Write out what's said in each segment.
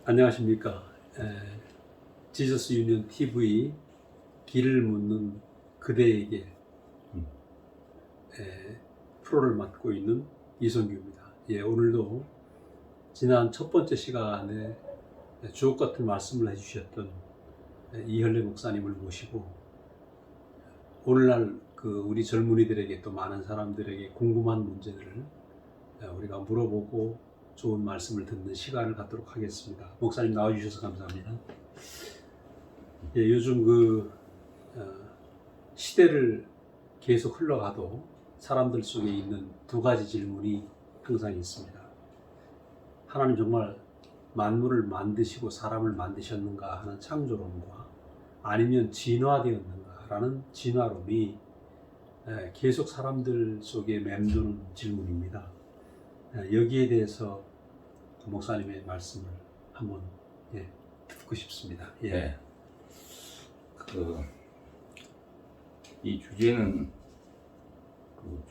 안녕하십니까. 지저스 유니언 TV 길을 묻는 그대에게 프로를 맡고 있는 이성규입니다. 오늘도 지난 첫 번째 시간에 주옥 같은 말씀을 해주셨던 이현래 목사님을 모시고 오늘날 우리 젊은이들에게 또 많은 사람들에게 궁금한 문제들을 우리가 물어보고 좋은 말씀을 듣는 시간을 갖도록 하겠습니다. 목사님 나와주셔서 감사합니다. 요즘 시대를 계속 흘러가도 사람들 속에 있는 두 가지 질문이 항상 있습니다. 하나님 정말 만물을 만드시고 사람을 만드셨는가 하는 창조론과 아니면 진화되었는가라는 진화론이 계속 사람들 속에 맴도는 질문입니다. 여기에 대해서 목사님의 말씀을 한번 듣고 싶습니다. 이 주제는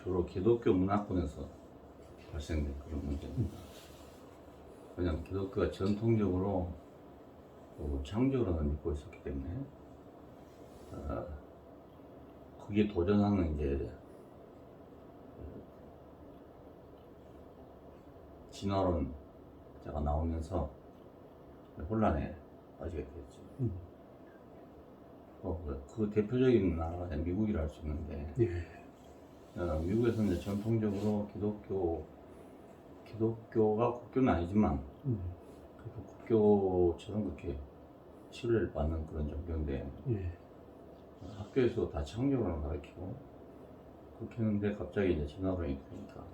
주로 기독교 문화권에서 발생된 그런 문제입니다. 왜냐하면 기독교가 전통적으로 창조론을 믿고 있었기 때문에 거기에 도전하는 이제 진화론자가 나오면서 혼란에 빠지게 되었죠. 그 대표적인 나라가 미국이라 할 수 있는데, 미국에서는 이제 전통적으로 기독교가 국교는 아니지만, 국교처럼 그렇게 신뢰를 받는 그런 종교인데, 학교에서 다 창조론을 가르치고, 그렇게 했는데 갑자기 이제 진화론이 되니까,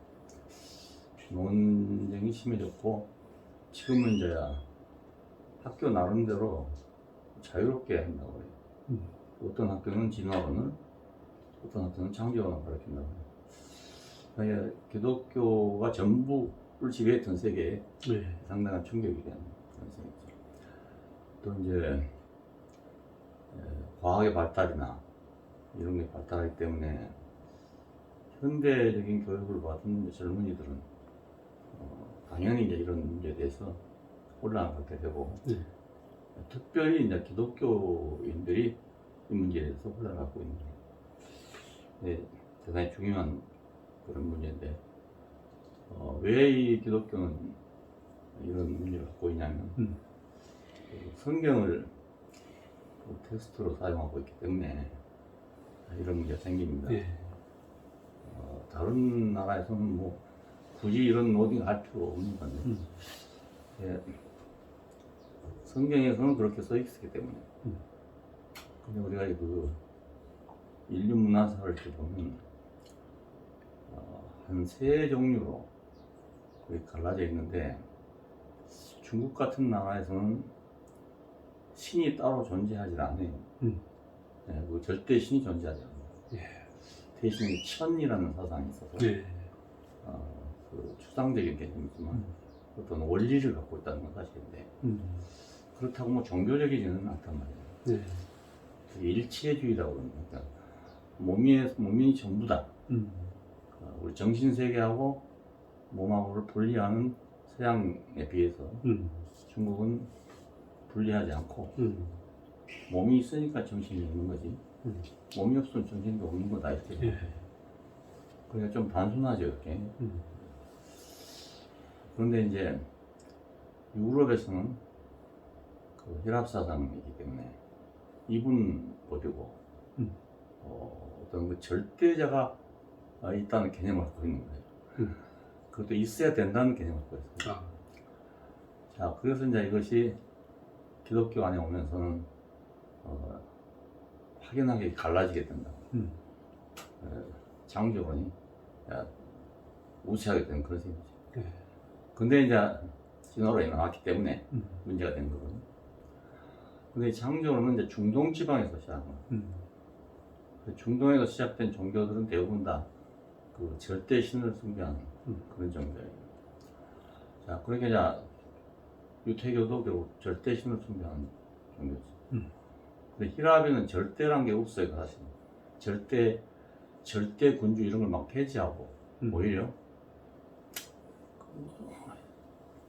논쟁이 심해졌고, 지금은 이제 학교 나름대로 자유롭게 한다고 해요. 어떤 학교는 진화론을, 어떤 학교는 창조론을 가르친다고 해요. 그러니까 기독교가 전부를 지배했던 세계에 상당한 충격이 되는 그런 세계죠. 또 이제 과학의 발달이나 이런 게 발달하기 때문에 현대적인 교육을 받은 젊은이들은 당연히 이제 이런 문제에 대해서 혼란을 갖게 되고, 특별히 이제 기독교인들이 이 문제에 대해서 혼란을 갖고 있는 게 대단히 중요한 그런 문제인데, 왜 이 기독교는 이런 문제를 갖고 있냐면, 성경을 텍스트로 사용하고 있기 때문에 이런 문제가 생깁니다. 다른 나라에서는 뭐 굳이 이런 로딩 할 필요 없는 건데, 성경에서는 그렇게 써 있기 때문에. 근데 우리가 인류 문화사를 이렇게 보면, 한 세 종류로 거의 갈라져 있는데, 중국 같은 나라에서는 신이 따로 존재하지 않아요. 절대 신이 존재하지 않아요. 대신에 천이라는 사상이 있어서, 추상적인 개념이지만 어떤 원리를 갖고 있다는 건 사실인데, 그렇다고 뭐 종교적이지는 않단 말이에요. 일체주의라고 그럽니다. 그러니까 몸이 전부다. 우리 정신세계하고 몸하고를 분리하는 서양에 비해서 중국은 분리하지 않고, 몸이 있으니까 정신이 있는 거지, 몸이 없으면 정신도 없는 거다, 이렇게. 그러니까 좀 단순하죠, 이렇게. 그런데 이제 유럽에서는 혈압 사상이기 때문에 이분 보려고 어떤 절대자가 있다는 개념을 갖고 있는 거예요. 그것도 있어야 된다는 개념을 갖고 있어요. 자, 그래서 이제 이것이 기독교 안에 오면서는 확연하게 갈라지게 된다. 창조론이 우세하게 되는 그런 셈이죠. 근데 이제 진화론이 나왔기 때문에 문제가 된 거거든요. 근데 창조론은 이제 중동 지방에서 시작한 거예요. 중동에서 시작된 종교들은 대부분 다 절대 신을 숭배하는 그런 종교예요. 자, 그러니까 이제 유태교도 결국 절대 신을 숭배하는 종교죠. 근데 히랍에는 절대란 게 없어요, 사실. 절대 군주 이런 걸 막 폐지하고 오히려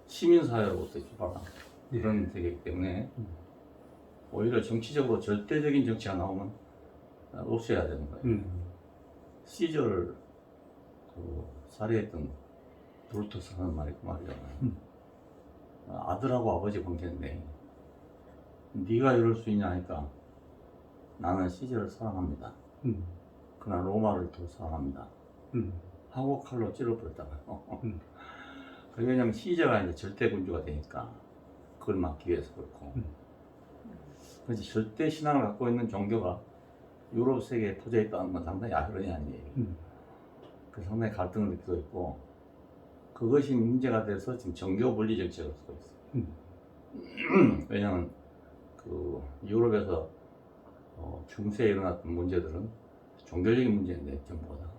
시민사회로부터 출발한 예. 그런 세계이기 때문에 오히려 정치적으로 절대적인 정치가 나오면 없애야 되는 거예요. 시저를 그 살해했던 브루투스 하는 말이 그 말이잖아요. 아들하고 아버지 관계인데 네가 이럴 수 있냐 하니까 나는 시저를 사랑합니다. 그러나 로마를 더 사랑합니다. 하고 칼로 찔러버렸다고요. 왜냐면 시저가 이제 절대 군주가 되니까 그걸 막기 위해서 그렇고. 그래서 절대 신앙을 갖고 있는 종교가 유럽 세계에 퍼져 있다는 건 상당히 아이러니한 얘기예요. 그 상당히 갈등을 느끼고 있고 그것이 문제가 돼서 지금 정교 분리 정책을 쓰고 있어요. 왜냐하면 그 유럽에서 중세에 일어났던 문제들은 종교적인 문제인데 전부 다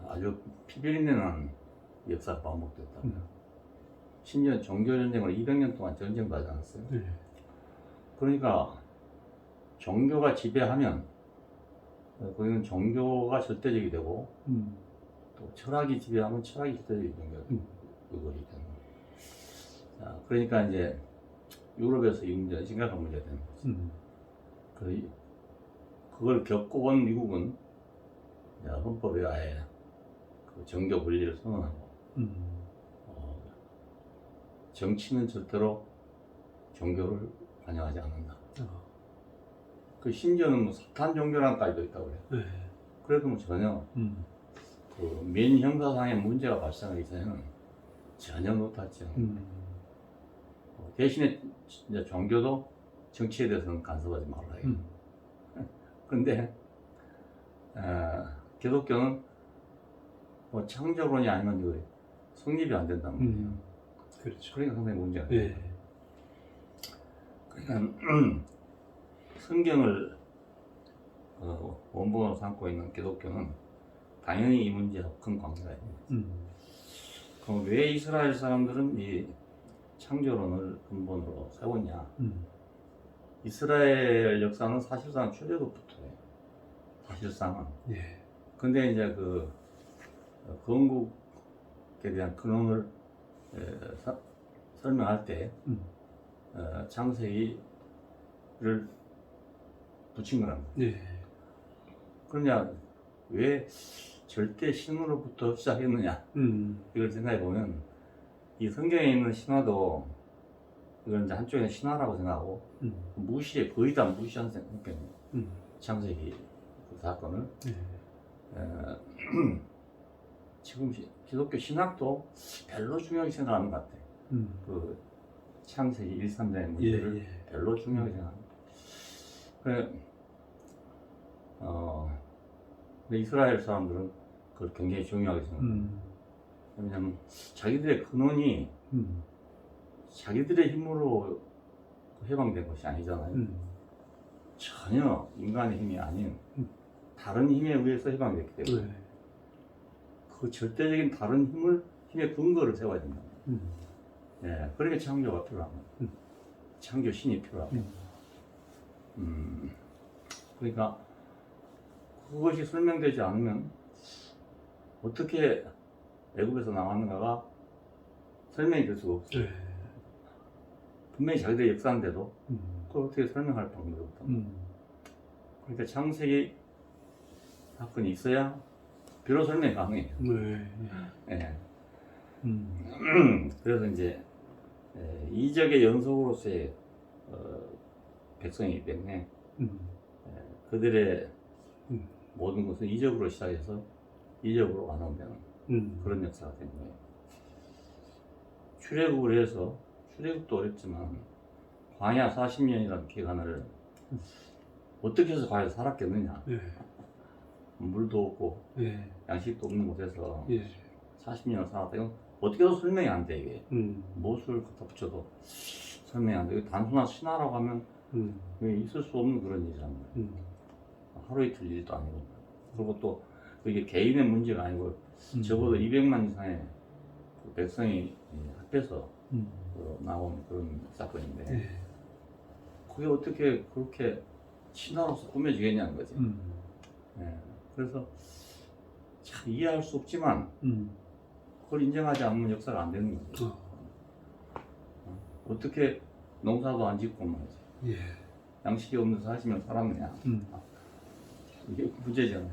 아주 피비린내나는 역사가 반복됐다고요. 심지어 종교 전쟁을 200년 동안 전쟁도 하지 않았어요. 그러니까 종교가 지배하면 거기는 종교가 절대적이 되고 또 철학이 지배하면 철학이 절대적인 종교가 되고 그거기 때문에 그러니까 이제 유럽에서 이 문제는 심각한 문제가 되는 거죠. 그걸 겪어온 미국은 헌법에 아예 그 정교 분리를 선언하고 정치는 절대로 종교를 관여하지 않는다. 그 심지어는 뭐 사탄 종교란까지도 있다고 그래요. 그래도 뭐 전혀 그 민형사상의 문제가 발생하기 전에는 전혀 못하지 않아요. 대신에 이제 종교도 정치에 대해서는 간섭하지 말라 해요. 근데 기독교는 뭐 창조론이 아니면 이거 성립이 안 된단 말이에요. 그렇죠. 그러니까 상당히 문제가 돼요. 그러니까 성경을 원본으로 삼고 있는 기독교는 당연히 이 문제와 큰 관계가 있는 거죠. 그럼 왜 이스라엘 사람들은 이 창조론을 근본으로 세웠냐? 이스라엘 역사는 사실상 출애굽부터예요. 사실상은. 근데 이제 그 건국에 대한 근원을 설명할 때 창세기를 붙인 거란 말이에요. 그러냐 왜 절대 신으로부터 시작했느냐 이걸 생각해 보면 이 성경에 있는 신화도 이걸 이제 한쪽에는 신화라고 생각하고 무시해 거의 다 무시하는 생각이에요. 창세기 그 사건을 지금 기독교 신학도 별로 중요하게 생각하는 것 같아요. 그 창세기 1, 3장의 문제를 별로 중요하게 생각합니다. 근데 이스라엘 사람들은 그걸 굉장히 중요하게 생각합니다. 왜냐하면 자기들의 근원이 자기들의 힘으로 해방된 것이 아니잖아요. 전혀 인간의 힘이 아닌 다른 힘에 의해서 해방됐기 때문에 그 절대적인 다른 힘의 근거를 세워야 된다. 그러니까 창조가 필요한 거예요. 창조 신이 필요하고. 그러니까 그것이 설명되지 않으면 어떻게 애굽에서 나왔는가가 설명이 될 수가 없어요. 분명히 자기들의 역사인데도 그걸 어떻게 설명할 방법이 없다. 그러니까 창세기 사건이 있어야 비로 설명이 가능해요. 그래서 이제 이적의 연속으로서의 백성이기 때문에 그들의 모든 것은 이적으로 시작해서 이적으로 완성되는 그런 역사가 된 거예요. 출애굽을 해서 출애굽도 어렵지만 광야 40년이라는 기간을 어떻게 해서 과연 살았겠느냐. 물도 없고 양식도 없는 곳에서 40년을 살았다. 이건 어떻게 해서 설명이 안 돼 이게. 무엇을 갖다 붙여도 설명이 안 돼. 단순한 신화라고 하면 있을 수 없는 그런 일이란 말이에요. 하루 이틀 일도 아니고. 그리고 또 이게 개인의 문제가 아니고 적어도 200만 이상의 그 백성이 합해서 나온 그런 사건인데 그게 어떻게 그렇게 신화로서 꾸며지겠냐는 거지. 그래서 참 이해할 수 없지만 그걸 인정하지 않으면 역사가 안 되는 거죠. 어떻게 농사도 안 짓고 말이지. 예. 양식이 없는 사시면 살았느냐. 이게 문제잖아요.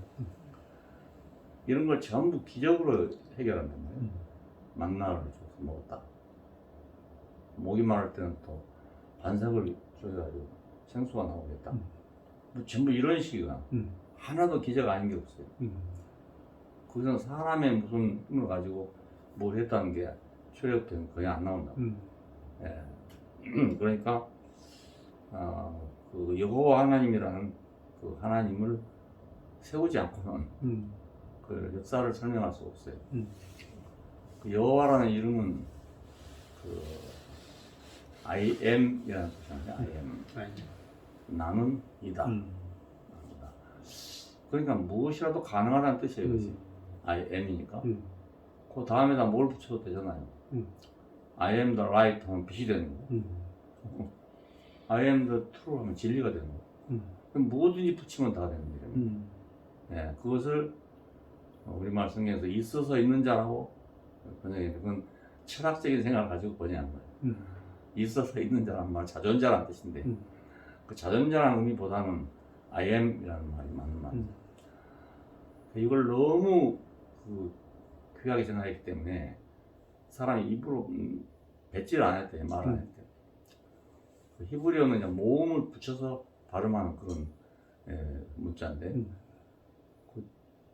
이런 걸 전부 기적으로 해결한단 말이에요. 만나를 줘서 먹었다. 목이 마를 때는 또 반석을 줘가지고 생수가 나오겠다. 뭐 전부 이런 식이야. 하나도 기적 아닌 게 없어요. 거기서 사람의 무슨 힘을 가지고 뭘 했다는 게 출애굽때는 거의 안 나온다. 예. 그러니까 그 여호와 하나님이라는 그 하나님을 세우지 않고는 그 역사를 설명할 수 없어요. 그 여호와라는 이름은 그 I am이라는 뜻이잖아요. I am. 나는 이다. 그러니까 무엇이라도 가능하다는 뜻이에요. 그것이. I am이니까. 그 다음에다 뭘 붙여도 되잖아요. I am the light 하면 빛이 되는 거고. I am the true 하면 진리가 되는 거고. 그럼 뭐든지 붙이면 다 되는 거예요. 예, 그것을 우리말 성경에서 있어서 있는 자라고 번역했는데 그건 철학적인 생각을 가지고 번역한 거예요. 있어서 있는 자란 말 자존자라는 뜻인데 그 자존자라는 의미보다는 I am이라는 말이 맞는 말이죠. 이걸 너무 그 귀하게 생각했기 때문에 사람이 입으로 뱉지를 않았대, 말을 안 했대. 그 히브리어는 그냥 모음을 붙여서 발음하는 그런 문자인데 그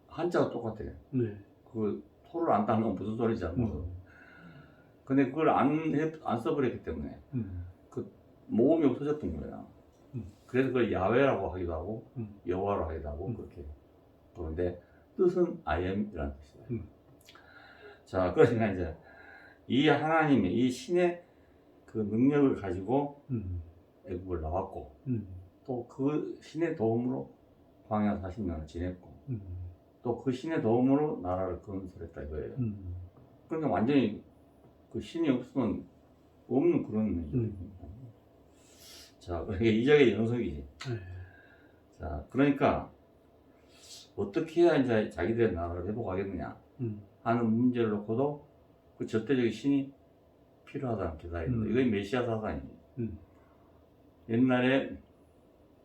한자가 똑같아요. 네. 그 토를 안 따는 건 무슨 소리지 않고. 근데 그걸 안 써버렸기 때문에 그 모음이 없어졌던 거야. 그래서 그걸 야훼라고 하기도 하고 여호와로 하기도 하고 그렇게. 그런데 뜻은 I am이라는 뜻이에요. 자, 그러니까 이제 이 하나님의 이 신의 그 능력을 가지고 애국을 나왔고 또 그 신의 도움으로 광야 40년을 지냈고 또 그 신의 도움으로 나라를 건설했다 이거예요. 그러니까 완전히 그 신이 없으면 없는 그런 얘기예요. 자, 그러니까 이적의 연속이지. 자, 그러니까 어떻게 해야 이제 자기들의 나라를 회복하겠느냐 하는 문제를 놓고도 그 절대적인 신이 필요하다는 기사입니다. 이게 메시아 사상이에요. 옛날에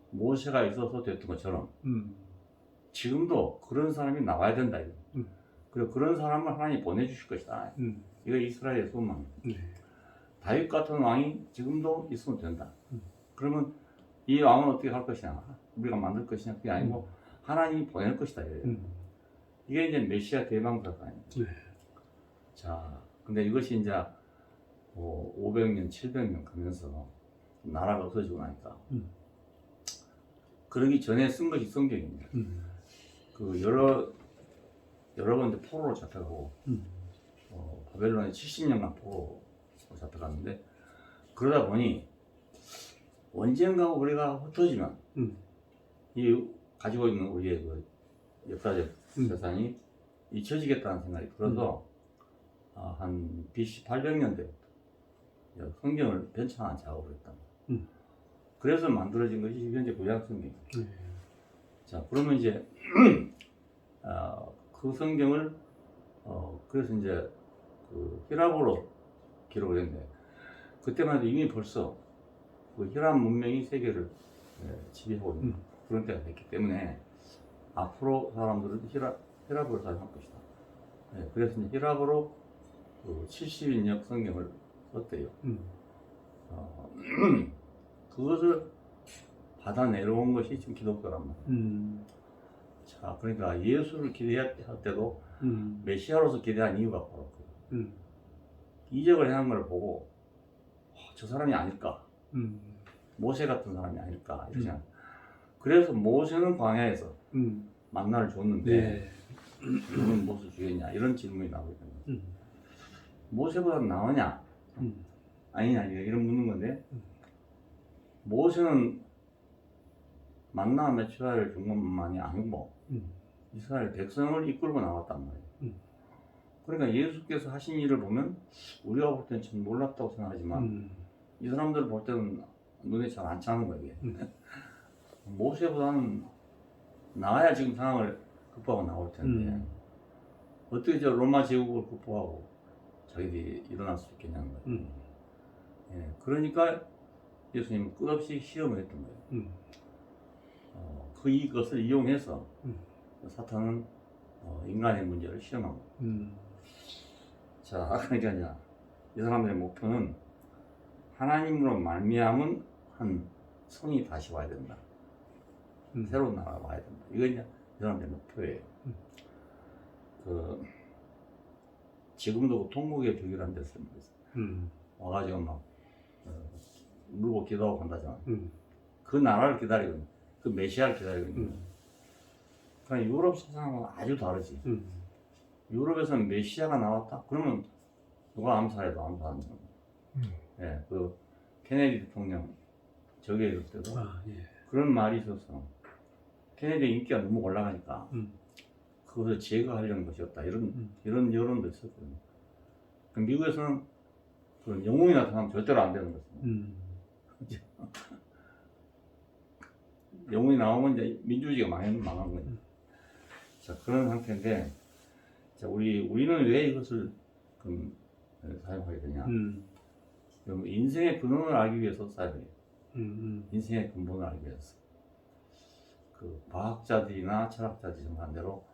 모세가 있어서 됐던 것처럼 지금도 그런 사람이 나와야 된다. 그리고 그런 사람을 하나님이 보내주실 것이다. 이거 이스라엘의 소망. 다윗 같은 왕이 지금도 있으면 된다. 그러면 이 왕은 어떻게 할 것이냐? 우리가 만들 것이냐? 그게 아니고 하나님이 보낼 것이다. 이게 이제 메시아 대망사상입니다. 자, 근데 이것이 이제 500년, 700년 가면서 나라가 없어지고 나니까 그러기 전에 쓴 것이 성경입니다. 그 여러 번 이제 포로로 잡혀가고 바벨론에 70년간 포로로 잡혀갔는데 그러다 보니 언젠가 우리가 흩어지면 이 가지고 있는 우리의 그 역사적 세상이 잊혀지겠다는 생각이 들어서 한 BC 800년대부터 성경을 편찬한 작업을 했다. 그래서 만들어진 것이 현재 구약 성경입니다. 자, 그러면 이제 그 성경을 그래서 이제 그 히랍어로 기록을 했는데 그때만 해도 이미 벌써 그 히랍 문명이 세계를 지배하고 있는 그런 때가 됐기 때문에 앞으로 사람들은 히랍어를 사용할 것이다. 그래서 이제 히랍어로 그 70인역 성경을 썼대요. 그것을 받아 내려온 것이 지금 기독교란 말이에요. 자, 그러니까 예수를 기대할 때도 메시아로서 기대한 이유가 바로 그거예요. 이적을 행한 걸 보고 저 사람이 아닐까? 모세 같은 사람이 아닐까? 이렇게 생각. 그래서 모세는 광야에서 만나를 줬는데 너는 무엇을 주겠냐? 이런 질문이 나오게 됩니다. 모세보다 나으냐? 아니냐? 이런 묻는 건데 모세는 만나 메추라를 준 것만이 아니고 이스라엘 백성을 이끌고 나왔단 말이에요. 그러니까 예수께서 하신 일을 보면 우리가 볼 때는 참 놀랍다고 생각하지만 이 사람들 볼 때는 눈에 잘 안 차는 거예요. 모세보다는 나아야 지금 상황을 극복하고 나올 텐데 어떻게 저 로마 제국을 극복하고 자기들이 일어날 수 있겠냐는 거예요. 예, 그러니까 예수님은 끝없이 시험을 했던 거예요. 이것을 이용해서 사탄은 인간의 문제를 시험한 거예요. 자, 그러니까 이제 이 사람들의 목표는 하나님으로 말미암은 한 성이 다시 와야 된다. 새로운 나라가 와야 된다. 이거 이제 이 사람들의 목표예요. 지금도 통곡의 벽이라는 데서 와가지고 막 물고 기도하고 간다잖아. 그 나라를 기다리거든. 그 메시아를 기다리거든. 그러니까 유럽 세상은 아주 다르지. 유럽에서는 메시아가 나왔다? 그러면 누가 암살해도 암살하는 거야. 예, 그 케네디 대통령 저기에 있을 때도 그런 말이 있었어. 케네디 인기가 너무 올라가니까 그것을 제거하려는 것이었다. 이런 여론도 있었거든요. 그 미국에서는 그런 영웅이 나타나면 절대로 안 되는 거죠. 영웅이 나오면 이제 민주주의가 망한 거예요. 자, 그런 상태인데, 자, 우리는 왜 이것을 사용하게 되냐? 인생의 근원을 알기 위해서 사용해요. 인생의 근본을 알기 위해서. 그 과학자들이나 철학자들이 정한 대로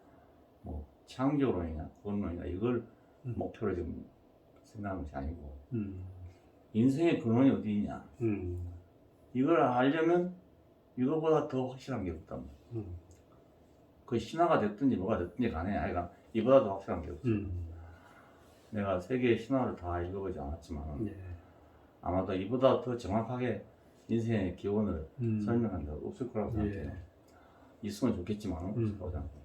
뭐 창조론이냐 구원론이냐 이걸 목표로 지금 생각하는 것이 아니고 인생의 근원이 어디 있냐 이걸 알려면 이거보다 더 확실한 게 없단 말이야. 그 신화가 됐든지 뭐가 됐든지 간에 아이가 이보다 더 확실한 게 없어. 내가 세계의 신화를 다 읽어보지 않았지만 아마도 이보다 더 정확하게 인생의 기원을 설명한 적 없을 거라고 생각해요. 있으면 좋겠지만 없을 거라고 생각해요.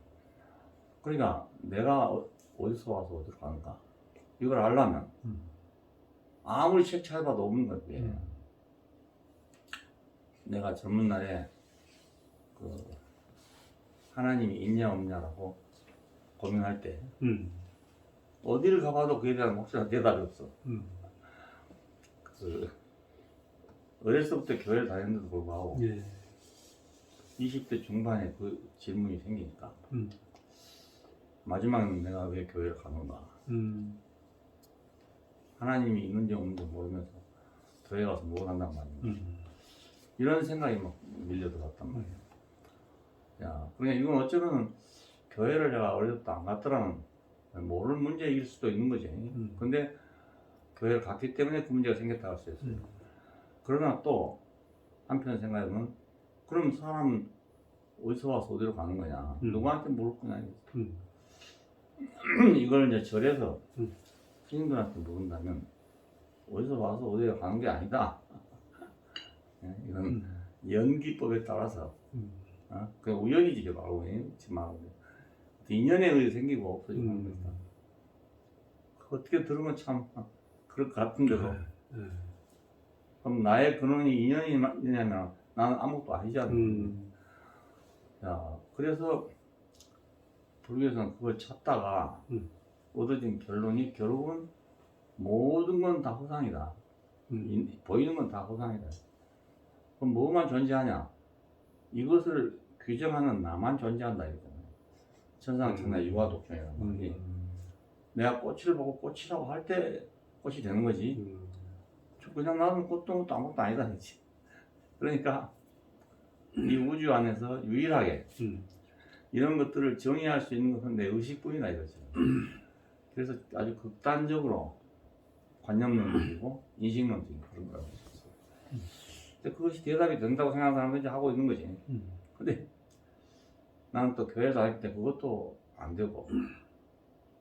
그러니까 내가 어디서 와서 어디로 가는가 이걸 알려면 아무리 책 잘 봐도 없는 거예요. 내가 젊은 날에 하나님이 있냐 없냐라고 고민할 때 어디를 가봐도 그에 대한 확실한 대답이 없어. 어렸을 때부터 교회를 다녔는데도 불구하고 20대 중반에 그 질문이 생기니까 마지막에는 내가 왜 교회를 가는가 하나님이 있는지 없는지 모르면서 교회 가서 뭘 한단 말이야. 이런 생각이 막 밀려들었단 말이야. 야, 그러니까 이건 어쩌면 교회를 내가 어렸을 때 안 갔더라면 모르는 문제일 수도 있는 거지. 근데 교회를 갔기 때문에 그 문제가 생겼다고 할 수 있어요. 그러나 또 한편 생각해보면 그럼 사람은 어디서 와서 어디로 가는 거냐 누구한테 물을 거냐 이걸 이제 절에서 스님들한테 물은다면 어디서 와서 어디로 가는 게 아니다. 이건 연기법에 따라서 그냥 우연이지 결국 인연에 의해 생기고 없어지고 하는 것이다. 어떻게 들으면 참 그럴 것 같은데도 그럼 나의 근원이 인연이냐면 나는 아무것도 아니잖아. 야, 그래서 불교에서는 그걸 찾다가 얻어진 결론이 결국은 모든 건 다 허상이다. 보이는 건 다 허상이다. 그럼 뭐만 존재하냐? 이것을 규정하는 나만 존재한다 이거잖아요. 천상천하 유화독존이라는 말이 내가 꽃을 보고 꽃이라고 할 때 꽃이 되는 거지. 그냥 나는 꽃도 아무것도 아니다 했지. 그러니까 이 우주 안에서 유일하게 이런 것들을 정의할 수 있는 것은 내 의식뿐이다 이거죠. 그래서 아주 극단적으로 관념론적이고 인식론적인 그런 거라고 할 수 있어요. 근데 그것이 대답이 된다고 생각하는 사람은 이제 하고 있는 거지. 근데 나는 또 교회 다닐 때 그것도 안 되고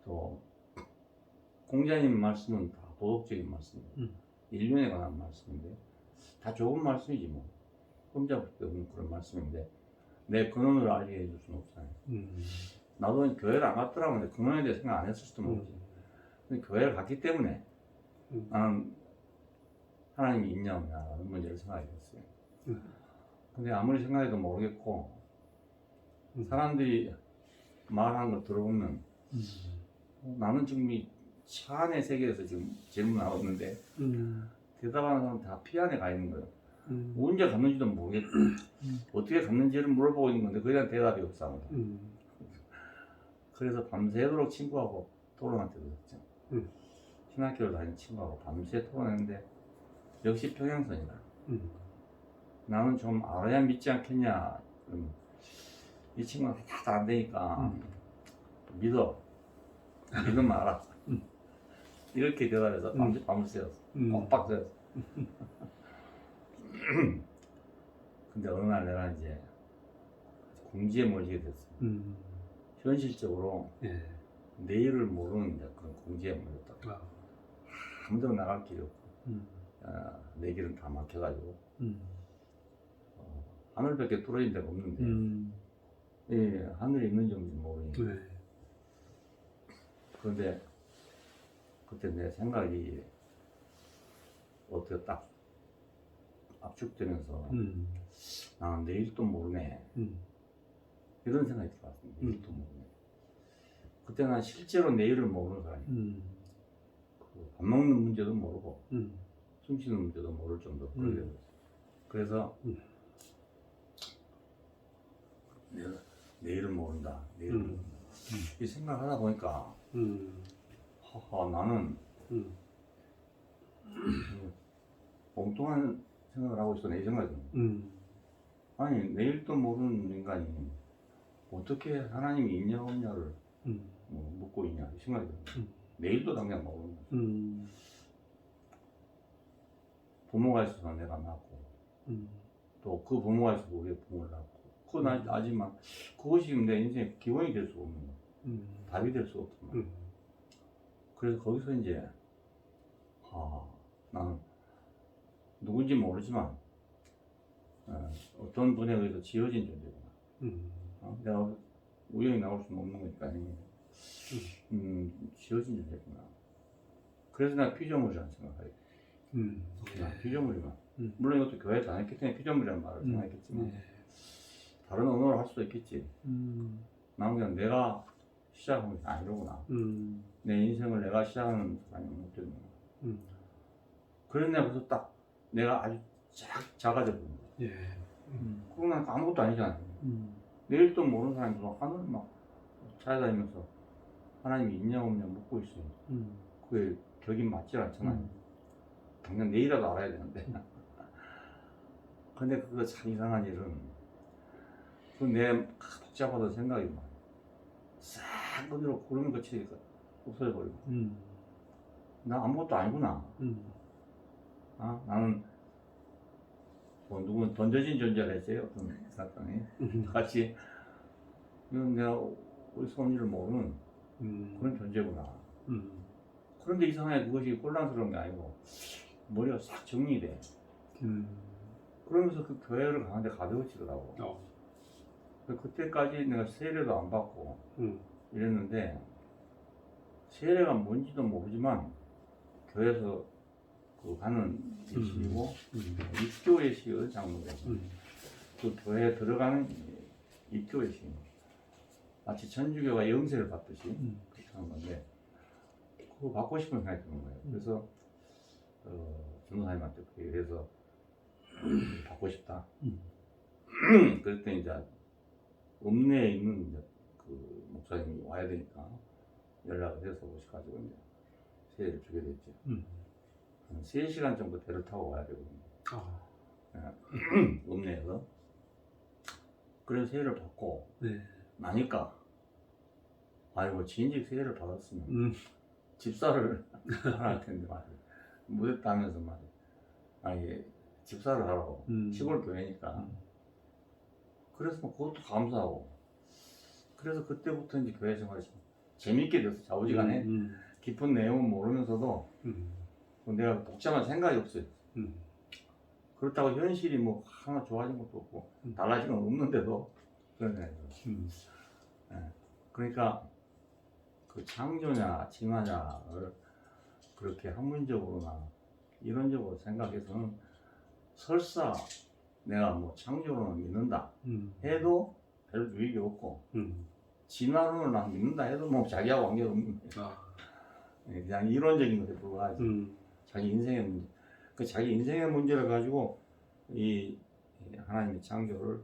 또 공자님 말씀은 다 도덕적인 말씀이에요. 인륜에 관한 말씀인데 다 좋은 말씀이지 뭐 흠잡을 데 없는 그런 말씀인데 내 근원을 알게 해줄 수는 없잖아요. 나도 교회를 안 갔더라면 내 근원에 대해 생각 안 했을 수도 모르지. 근데 교회를 갔기 때문에 나는 하나님이 있냐 없냐라는 문제를 생각하게 됐어요. 근데 아무리 생각해도 모르겠고 사람들이 말하는 걸 들어보면 나는 지금 이 차 안의 세계에서 지금 질문하고 있는데 대답하는 사람은 다 피 안에 가 있는 거예요. 언제 갔는지도 모르겠고 어떻게 갔는지를 물어보고 있는 건데 그에 대한 대답이 없어. 그래서 밤새도록 친구하고 토론할 때도 있죠. 신학교를 다니는 친구하고 밤새 토론했는데 역시 평행선이다. 음. 나는 좀 알아야 믿지 않겠냐. 이 친구가 다 안 되니까 믿어. 믿으면 알아. 이렇게 대답해서 밤을 새웠어. 빡빡 새웠어. 근데 어느 날 내가 이제 궁지에 몰리게 됐어. 현실적으로 예. 내일을 모르는 이제 그런 궁지에 몰렸다. 아. 아무데나 나갈 길이 없고 내 길은 다 막혀가지고 하늘밖에 뚫어진 데가 없는데 예, 하늘이 있는지 없는지 모르니까. 네. 그런데 그때 내 생각이 어떻게 딱 압축되면서 나는 내일도 모르네 이런 생각이 들어왔습니다. 내일도 모르네. 그때 난 실제로 내일을 모르는 사람이야. 밥 먹는 문제도 모르고 숨 쉬는 문제도 모를 정도로 그러게 됐어요. 그래서 내일을 모른다. 내일을 모른다. 이 생각을 하다 보니까 하하, 나는 엉뚱한 생각을 하고 있어. 내 생각이 드는 아니 내일도 모르는 인간이 어떻게 하나님이 있냐 없냐를 묻고 있냐 이 생각이 드는 내일도 당장 모르는 거지. 부모가 있어서 내가 낳고 또 그 부모가 있어서 우리 부모를 낳고 그건 아지만 그것이 내 인생의 기본이 될 수 없는 거야. 답이 될 수 없단 말이야. 그래서 거기서 이제 나는 누군지 모르지만 어떤 분에 의해서 지어진 존재구나. 내가 우연히 나올 수는 없는 거니까 지어진 존재구나. 그래서 내가 피조물이라는 생각을 하게 피조물이구나. 물론 이것도 교회 다녔기 때문에 피조물이라는 말을 생각했겠지만 다른 언어를 할 수도 있겠지. 나는 그냥 내가 시작한 것이 아니로구나. 내 인생을 내가 시작하는 사람이 못 되는구나. 그래서 내가 그래서 딱 내가 아주 작아져 버린 거야. 예. 그러고 나니까 아무것도 아니잖아. 내일도 모르는 사람이 하늘을 막 찾아다니면서 하나님이 있냐 없냐 묻고 있으니 그게 격이 맞지 않잖아요. 당장 내일이라도 알아야 되는데. 근데 그거 참 이상한 일은 내 복잡하던 생각이 막 싹 어디로 구름이 거치니까 없어져 버리고 나 아무것도 아니구나. 나는 뭐 누군 던져진 존재라 했어요. 어떤 사건이 같이 이건 내가 우리 손이를 모르는 그런 존재구나. 그런데 이상하게 그것이 혼란스러운 게 아니고 머리가 싹 정리돼. 그러면서 그 교회를 가는데 가벼워지더라고. 그때까지 내가 세례도 안 받고 이랬는데 세례가 뭔지도 모르지만 교회에서 그 가는 예식이고 입교 예식을 장로가 그 교회에 들어가는 입교 예식입니다. 마치 천주교가 영세를 받듯이 그렇게 하는 건데 그거 받고 싶은 생각이 드는 거예요. 그래서 전도사님한테 그래서 받고 싶다. 그랬더니 이제 읍내에 있는 이제 그 목사님이 와야 되니까 연락을 해서 오시 가지고 이제 세례를 주게 됐죠. 한 3시간 정도 배를 타고 와야 되거든요. 읍내에서. 그래서 세례를 받고 나니까 아이고 진즉 세례를 받았으면 집사를 하라 할 텐데 말이야. 못했다 하면서 말이야. 아니 집사를 하라고. 시골 교회니까. 그래서 뭐 그것도 감사하고. 그래서 그때부터 이제 교회 생활이 재밌게 됐어. 좌우지간에 깊은 내용은 모르면서도 내가 복잡한 생각이 없어요. 그렇다고 현실이 뭐 하나 좋아진 것도 없고 달라진 건 없는데도 그런 생각이 들어요. 그러니까 그 창조냐 진화냐를 그렇게 학문적으로나 이론적으로 생각해서는 설사 내가 뭐 창조론을 믿는다 해도 별 유익이 없고 진화론을 난 믿는다 해도 뭐 자기하고 관계없는 그냥 이론적인 것에 불과하지. 자기 인생의 문제. 그 자기 인생의 문제를 가지고 이 하나님의 창조를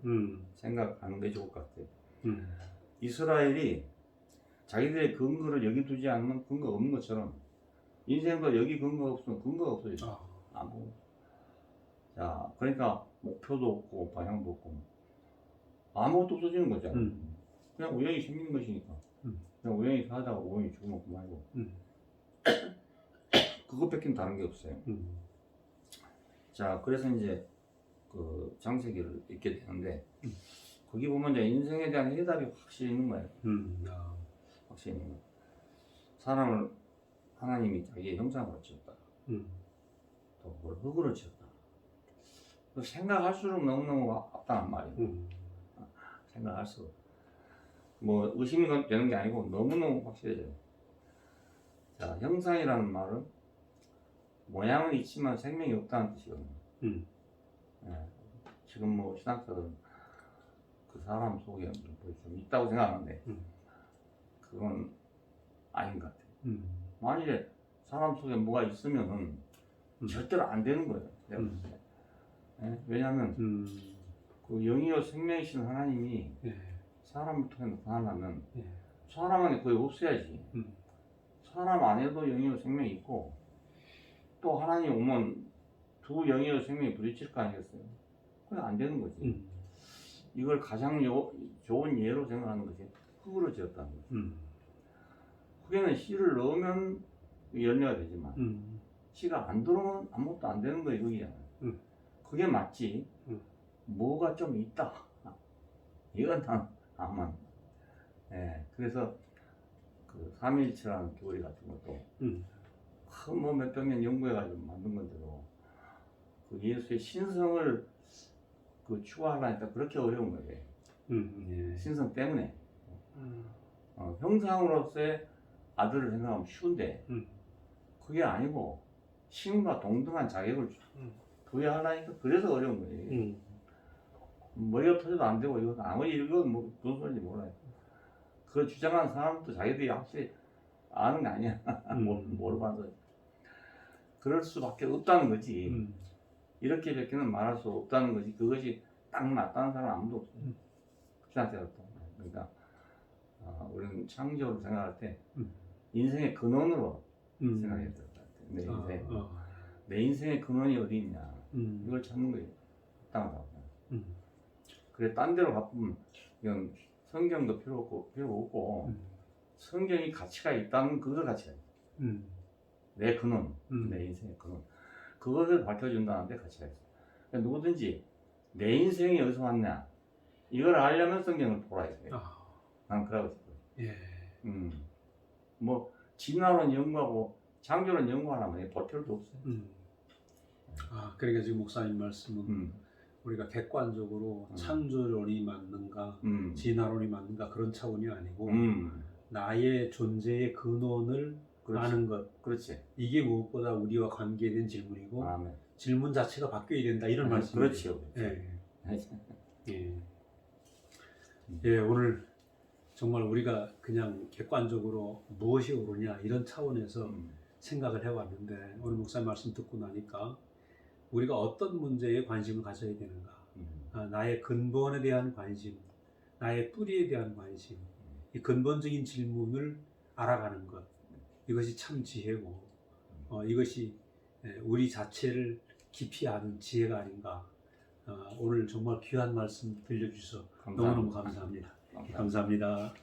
생각하는 게 좋을 것 같아요. 이스라엘이 자기들의 근거를 여기 두지 않으면 근거 없는 것처럼 인생도 여기 근거가 없으면 근거가 없어져. 아무 자, 그러니까 목표도 없고 방향도 없고 아무것도 없어지는 거잖아. 그냥 우연히 생기는 것이니까. 그냥 우연히 살다가 우연히 죽으면 그만이고. 그것밖에 다른 게 없어요. 자, 그래서 이제 그 장세기를 읽게 되는데 거기 보면 이제 인생에 대한 해답이 확실히 있는 거예요. 확실히 있는 거예요. 사람을 하나님이 자기의 형상으로 지었다. 또 흙으로 지었다. 생각할수록 너무너무 합당한 말이에요. 생각할수록. 뭐 의심이 되는 게 아니고 너무너무 확실해져요. 자, 형상이라는 말은 모양은 있지만 생명이 없다는 뜻이거든요. 예, 지금 뭐 신학자들은 그 사람 속에 뭐 좀 있다고 생각하는데 그건 아닌 것 같아요. 만일에 사람 속에 뭐가 있으면은 절대로 안 되는 거예요. 내가 봤을 때. 예? 왜냐하면 그 영이요 생명이신 하나님이 사람을 통해 나타나려면 사람 안에 거의 없어야지. 사람 안에도 영이요 생명이 있고 또 하나님 오면 두 영이요 생명이 부딪힐 거 아니겠어요? 그게 안 되는 거지. 이걸 가장 좋은 예로 생각하는 것이 흙으로 지었다는 거죠. 흙에는 씨를 넣으면 열매가 되지만 씨가 안 들어오면 아무것도 안 되는 거예요. 여기잖아요. 그게 맞지. 뭐가 좀 있다. 이건 난 암만. 예, 그래서 그 삼위일체라는 교리 같은 것도 큰 뭐 몇백 년 연구해가지고 만든 건데도 그 예수의 신성을 그 추구하려니까 그렇게 어려운 거예요. 신성 때문에. 형상으로서의 아들을 생각하면 쉬운데 그게 아니고 신과 동등한 자격을 부여하려니까 그래서 어려운 거예요. 머리가 터져도 안 되고 이거 아무리 읽어도 뭐 무슨 소리인지 몰라요. 그걸 주장하는 사람도 자기들이 확실히 아는 게 아니야. 모르면서 그럴 수밖에 없다는 거지. 이렇게밖에는 말할 수 없다는 거지. 그것이 딱 맞다는 사람 아무도 없어요. 신학자도. 그러니까 우리는 창조를 생각할 때 인생의 근원으로 생각해야 될 것 같아요. 내 인생. 내 인생의 근원이 어디 있냐. 이걸 찾는 거예요. 합당하다고. 그래, 딴 데로 바꾸면 이건 성경도 필요 없고 성경이 가치가 있다는 그걸 가치가 있어요. 내 근원, 내 인생의 근원. 그것을 밝혀준다는데 가치가 있어요. 그러니까 누구든지 내 인생이 어디서 왔냐 이걸 알려면 성경을 보라 했어요. 나는 그러고 싶어요. 예. 뭐 진화론 연구하고 창조론 연구하려면 볼 필요도 없어요. 그러니까 지금 목사님 말씀은 우리가 객관적으로 창조론이 맞는가, 진화론이 맞는가 그런 차원이 아니고 나의 존재의 근원을 아는 것. 그렇지. 이게 무엇보다 우리와 관계된 질문이고 아멘. 질문 자체가 바뀌어야 된다 이런 말씀이에요. 그렇죠. 예, 오늘 정말 우리가 그냥 객관적으로 무엇이 옳으냐 이런 차원에서 생각을 해왔는데 오늘 목사님 말씀 듣고 나니까 우리가 어떤 문제에 관심을 가져야 되는가, 나의 근본에 대한 관심, 나의 뿌리에 대한 관심, 이 근본적인 질문을 알아가는 것, 이것이 참 지혜고 이것이 우리 자체를 깊이 아는 지혜가 아닌가. 오늘 정말 귀한 말씀 들려주셔서 너무너무 감사합니다. 감사합니다.